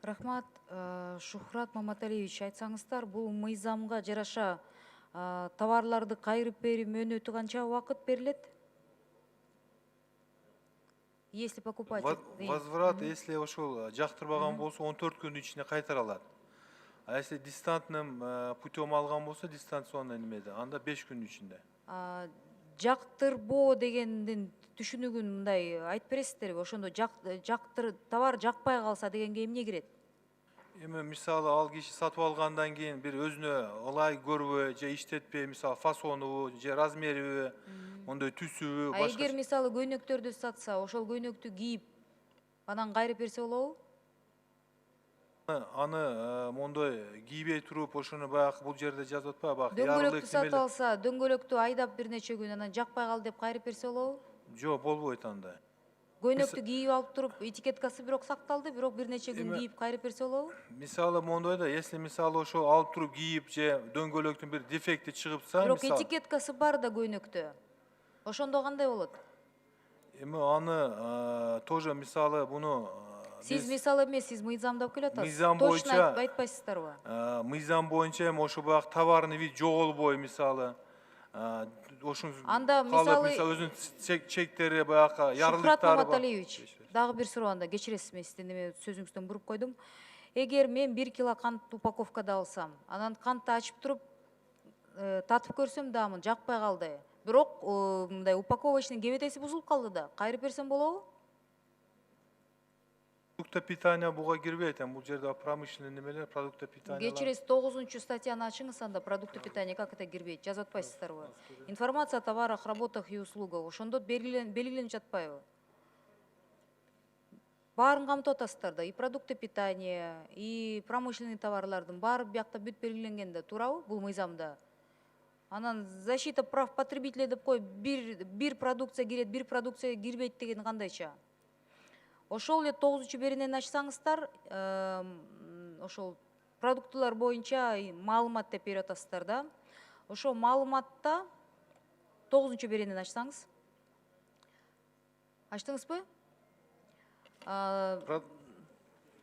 Рахмат, Шухрат Маматалиевич, айтсаңыздар, бұл мыйзамға жараша товарларды кайрып берүү мөөнөтү канча убакыт берилет? Если покупатель... Возврат, если ошол жактырбаган болсо 14 күндүн ичинде кайтара алат. А если дистантным путем алган болсо, дистанционный немеде, анда 5 күндүн ичинде. Жактырбоо дегендин түшүнүгүн мындай айтып бересиздерби? Ошондо товар жакпай калса дегенге эмне кирет? Эми мисалы ал киши сатып алгандан кийин бир өзүнө ылай көрбөй же иштетпей, мисалы фасонубу же размериби, мондой түсүбү, башка. Эгер мисалы көйнөктөрдү сатса, ошол көйнөктү кийип, анан кайрып берсе болобу? Аны мондой кийбей туруп, ошону баягы бул жерде жазып атпайбы, баягы дөңгөлөктү сатып алса, дөңгөлөктү айдап бир нече күн, анан жакпай калды деп кайрып берсе болобу? Жок, болбойт андай. Көйнөктү кийип алып туруп, этикеткасы бирок сакталды, бирок бир нече күн кийип кайрып берсе болобу? Мисалы мондой да, если мисалы ошо алып туруп кийип же дөңгөлөктүн бир дефекти чыгыпса, бирок этикеткасы бар да көйнөктө. Ошондо кандай болот? Эми аны тоже мисалы буну сиз мисалы эмес, сиз мыйзамдап келатасыз. Мыйзам боюнча боюнча айтпайсыздарбы? Мыйзам боюнча эми ошо баягы товарный вид жоголбой, мисалы ошун анда мисалы өзүнүн чектери баягы ярылыктары. Шухрат Маматалиевич, дагы бир суроо, анда кечиресиз, мен сиздин неме сөзүңүздөн буруп койдум. Эгер мен 1 кило кант упаковкада алсам, анан кантты ачып туруп татып көрсөм даамын, жакпай калды. Бирок мындай упаковочный кебетеси бузулуп калды да, кайрып берсем болобу? Продукты питания буга кирбейт, бул жерде промышленный немелер, продукты питания. Кечиресиз, 9-статьяны ачыңыз, анда продукты питания как это кирбейт, жазып атпайсыздарбы? Информация о товарах, работах и услугах, ошондо белгиленип жатпайбы? Баарын камтып атасыздар да, и продукты питания, и промышленный товарлардын баары биякта бүт белгиленген да, туурабы бул мыйзамда? Анан защита прав потребителей деп коюп, бир продукция кирет, бир продукция кирбейт деген кандайча? Ошол эле 9-беренени ачсаңыздар, ошол продуктылар боюнча маалымат деп берип атасыздар да. Ошол маалыматта 9-беренени ачсаңыз. Ачтыңызбы?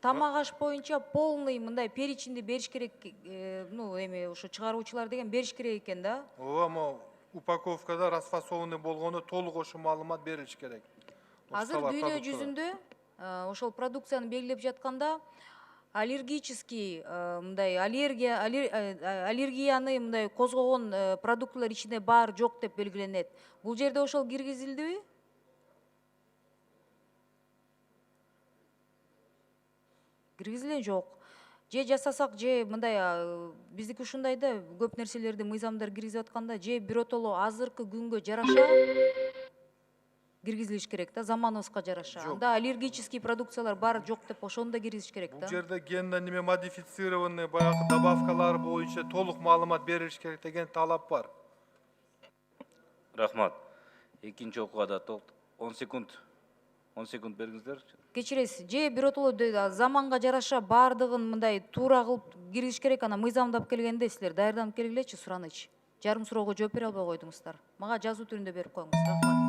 Тамак аш боюнча полный мындай перечинди бериш керек, эми ошо чыгаруучулар деген бериш керек экен да. Ооба, упаковкада расфасованный болгондо толук ошо маалымат берилиш керек. Азыр дүйнө жүзүндө ошол продукцияны белгилеп жатканда аллергический, мындай аллергияны мындай козгогон продуктылар ичинде бар жок деп белгиленет. Бул жерде ошол киргизилдиби? Киргизилген жок. Же жасасак, же мындай биздики ушундай да, көп нерселерди мыйзамдар киргизип атканда, же биротоло азыркы күнгө жараша киргизилиш керек да, заманыбызга жараша. Анда аллергический продукциялар бар жок деп ошону да киргизиш керек да. Бул жерде генно неме модифицированный баягы добавкалар боюнча толук маалымат берилиш керек деген талап бар. Рахмат. Экинчи окууга да 10 секунд бериңиздер. Кечиресиз, же биротоло заманга жараша баардыгын мындай туура кылып киргизиш керек, анан мыйзамдап келгенде силер даярданып келгилечи, сураныч. Жарым суроого жооп бере албай койдуңуздар. Мага жазуу түрүндө берип коюңуз. Рахмат.